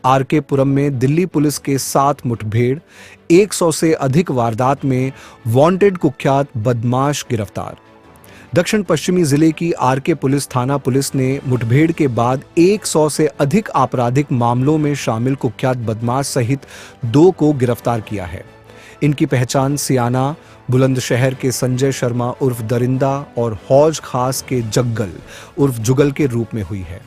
R K पुरम में Delhi police के साथ मुठभेड़, 100 से अधिक वारदात में वांटेड कुख्यात बदमाश गिरफ्तार। दक्षिण पश्चिमी जिले की आरके पुलिस थाना पुलिस ने मुठभेड़ के बाद 100 से अधिक आपराधिक मामलों में शामिल कुख्यात बदमाश सहित 2 को गिरफ्तार किया है। इनकी पहचान सियाना, बुलंदशहर के संजय शर्मा उर्फ दरिंदा और हौज खास के जग्गल उर्फ जुगल के रूप में हुई है।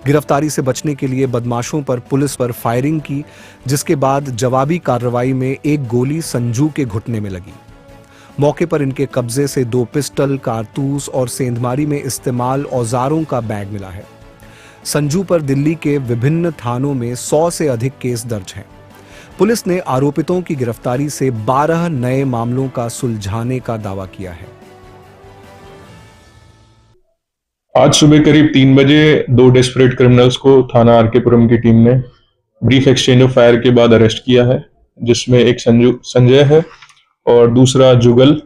गिरफ्तारी से बचने के लिए बदमाशों पर पुलिस पर फायरिंग की, जिसके बाद जवाबी कार्रवाई में एक गोली संजू के घुटने में लगी। मौके पर इनके कब्जे से 2 पिस्टल, कारतूस और सेंधमारी में इस्तेमाल औजारों का बैग मिला है। संजू पर दिल्ली के विभिन्न थानों में 100 से अधिक केस दर्ज हैं। पुलिस ने आरोपितों की गिरफ्तारी से 12 नए मामलों का सुलझाने का दावा किया है। आज सुबह करीब 3 बजे 2 डेस्परेट क्रिमिनल्स को थाना आरके पुरम की टीम ने ब्रीफ एक्सचेंज ऑफ फायर के बाद अरेस्ट किया है, जिसमें एक संजय है और दूसरा जुगल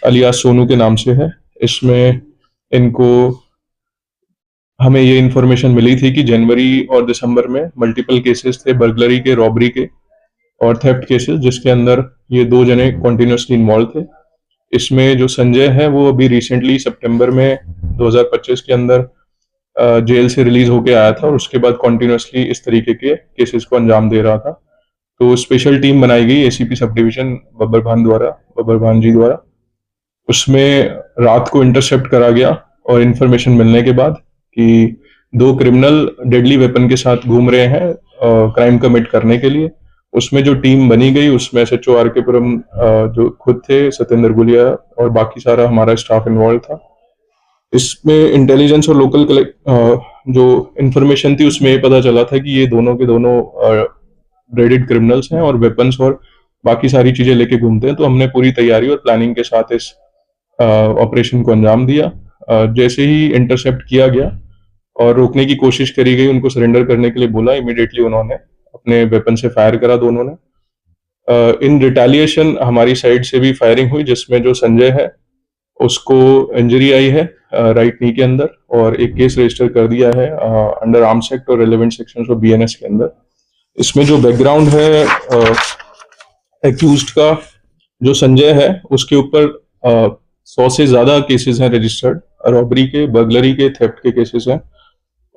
अलियास सोनू के नाम से है। इसमें हमें ये इन्फॉर्मेशन मिली थी कि जनवरी और दिसंबर में मल्टीपल केसेस थे, बर्गलरी के, रॉबरी के और थेफ्ट केसेस, जिसके अंदर ये 2 जने कॉन्टिन्यूसली इन्वॉल्व थे। इसमें जो संजय है वो अभी रिसेंटली सितंबर में 2025 के अंदर जेल से रिलीज होके आया था और उसके बाद कॉन्टिन्यूसली इस तरीके के केसेस को अंजाम दे रहा था। तो स्पेशल टीम बनाई गई एसीपी सब डिवीजन बब्बर भान जी द्वारा। उसमें रात को इंटरसेप्ट करा गया और इन्फॉर्मेशन मिलने के बाद कि 2 क्रिमिनल डेडली वेपन के साथ घूम रहे हैं क्राइम कमिट करने के लिए। उसमें जो टीम बनी गई उसमें SHO आरके पुरम जो खुद थे, सत्येंद्र गुलिया और बाकी सारा हमारा स्टाफ इन्वॉल्व था। इसमें इंटेलिजेंस और लोकल जो इंफॉर्मेशन थी उसमें ये पता चला था कि ये दोनों के दोनों ब्रेडेड क्रिमिनल्स हैं और वेपन्स और बाकी सारी चीजें लेके घूमते हैं। तो हमने पूरी तैयारी और प्लानिंग के साथ इस ऑपरेशन को अंजाम दिया। जैसे ही इंटरसेप्ट किया गया और रोकने की कोशिश करी गई, उनको सरेंडर करने के लिए बोला, इमीडिएटली उन्होंने अपने वेपन से फायर करा दोनों ने। इन रिटेलिएशन हमारी साइड से भी फायरिंग हुई, जिसमें जो संजय है उसको इंजरी आई है राइट नी के अंदर और एक केस रजिस्टर कर दिया है अंडर आर्म्स एक्ट और रेलेवेंट सेक्शंस ऑफ BNS के अंदर। इसमें जो बैकग्राउंड है एक्यूज्ड का, जो संजय है, उसके ऊपर 100 से ज्यादा केसेस हैं रजिस्टर्ड, रॉबरी के, बर्गलरी के, थेफ्ट के केसेस हैं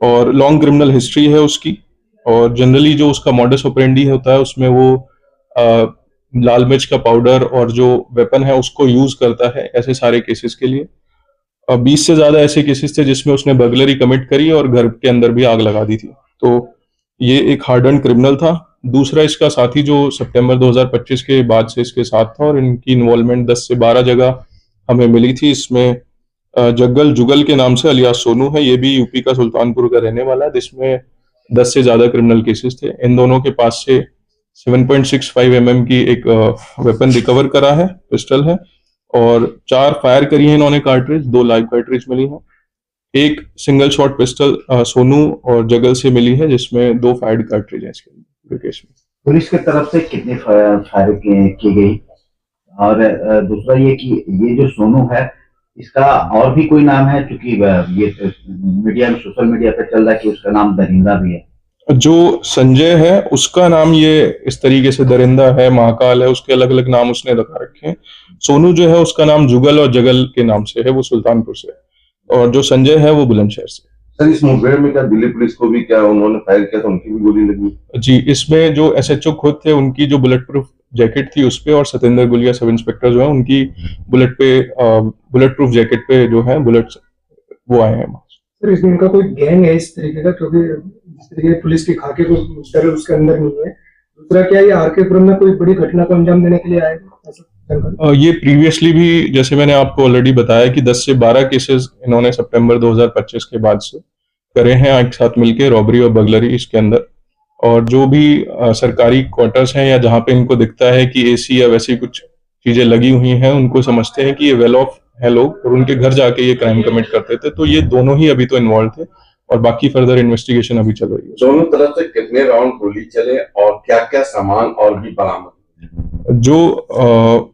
और लॉन्ग क्रिमिनल हिस्ट्री है उसकी। और जनरली जो उसका मॉडस ऑपरेंडी होता है उसमें वो लाल मिर्च का पाउडर और जो वेपन है उसको यूज करता है ऐसे सारे केसेस के लिए। 20 से ज्यादा ऐसे केसेस थे जिसमें उसने बर्गलरी कमिट करी और घर के अंदर भी आग लगा दी थी। तो ये एक हार्डन क्रिमिनल था। दूसरा इसका साथी जो सितंबर 2025 के बाद से इसके साथ था और इनकी इन्वॉल्वमेंट 10 से 12 जगह हमें मिली थी। इसमें जग्गल जुगल के नाम से अलियास सोनू है, ये भी यूपी का सुल्तानपुर का रहने वाला है, जिसमें 10 से ज्यादा क्रिमिनल केसेस थे। इन दोनों के पास से 7.65 mm की एक वेपन रिकवर करा है, पिस्टल है, और 4 फायर करी है इन्होंने कार्ट्रिज, 2 लाइव कार्ट्रिज मिली है। एक सिंगल शॉट पिस्टल सोनू और जगल से मिली है, जिसमें 2 फायर्ड कार्ट्रिज है इसके केस में। पुलिस की तरफ से कितनी फायर की गई? और दूसरा ये कि ये जो सोनू है इसका और भी कोई नाम है, क्योंकि ये मीडिया में, सोशल मीडिया पे चल रहा है कि उसका नाम दरिंदा भी है। जो संजय है उसका नाम ये इस तरीके से दरिंदा है, महाकाल है, उसके अलग अलग नाम उसने रखा रखे हैं। सोनू जो है उसका नाम जुगल और जगल के नाम से है, वो सुल्तानपुर से, और जो संजय है वो बुलंदशहर से। सर, इस मुठभेड़ में क्या दिल्ली पुलिस को भी क्या उन्होंने फायर किया था, उनकी भी गोली लगी? जी, इसमें जो SHO खुद थे उनकी जो बुलेट प्रूफ जैकेट थी उस पे, और सत्येंद्र गुलिया सब इंस्पेक्टर जो है उनकी बुलेट प्रूफ जैकेट पे जो है बुलेट्स वो आए हैं। सर, इसमें इनका कोई गैंग है इस तरीके का, क्योंकि जिस तरीके पुलिस की खाके को सर उसके अंदर नहीं है। दूसरा, क्या ये आरके पुरम में कोई बड़ी घटना को अंजाम देने के लिए आए? ये प्रीवियसली भी जैसे मैंने आपको ऑलरेडी बताया कि 10 से 12 केसेस इन्होंने सितंबर 2025 के बाद से करे हैं एक साथ मिलके, रॉबरी और बर्गलरी इसके अंदर। और जो भी सरकारी क्वार्टर्स हैं या जहां पे इनको दिखता है कि AC या वैसी कुछ चीजें लगी हुई हैं, उनको समझते हैं कि ये वेल ऑफ है लोग, और उनके घर जाके ये क्राइम कमिट करते थे। तो ये दोनों ही अभी तो इन्वॉल्व थे और बाकी फर्दर इन्वेस्टिगेशन अभी चल रही है। दोनों तरफ से कितने राउंड गोली चले और क्या क्या सामान और भी बरामद? जो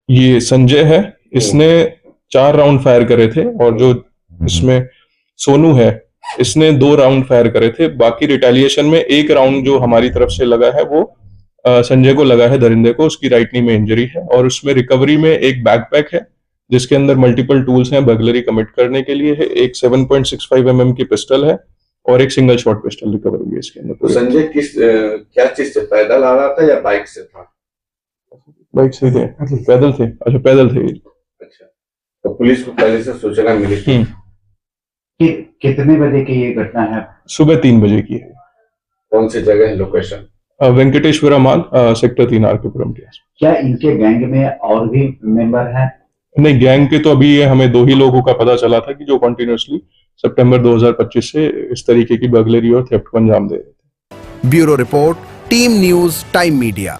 ये संजय है, इसने 4 राउंड फायर करे थे, और जो इसमें सोनू है इसने 2 राउंड फायर करे थे। बाकी रिटेलिएशन में 1 राउंड जो हमारी तरफ से लगा है वो संजय को लगा है, दरिंदे को। उसकी राइट नी में इंजरी है और उसमें रिकवरी में एक बैकपैक है जिसके अंदर मल्टीपल टूल्स हैं बर्गलरी कमिट करने के लिए है। एक 7.65 mm की पिस्टल है और एक सिंगल शॉट पिस्टल रिकवर हुई है इसके अंदर। तो संजय क्या चीज से, पैदल आ रहा था या बाइक से था? बाइक से थे, पैदल थे। अच्छा, पैदल थे। अच्छा, तो पुलिस को पहले से सूचना मिली थी? कितने बजे की ये घटना है? सुबह 3 बजे की है। कौन सी जगह है, लोकेशन? वेंकटेश्वरा मार्ग, सेक्टर 3 आरकेपुरम के आसपास। क्या इनके गैंग में और भी मेंबर हैं? नहीं, गैंग के तो अभी ये हमें 2 ही लोगों का पता चला था कि जो कंटिन्यूअसली सितंबर 2025 से इस तरीके की बर्गलरी और थेफ्ट को अंजाम दे रहे थे। Bureau report, team news time media.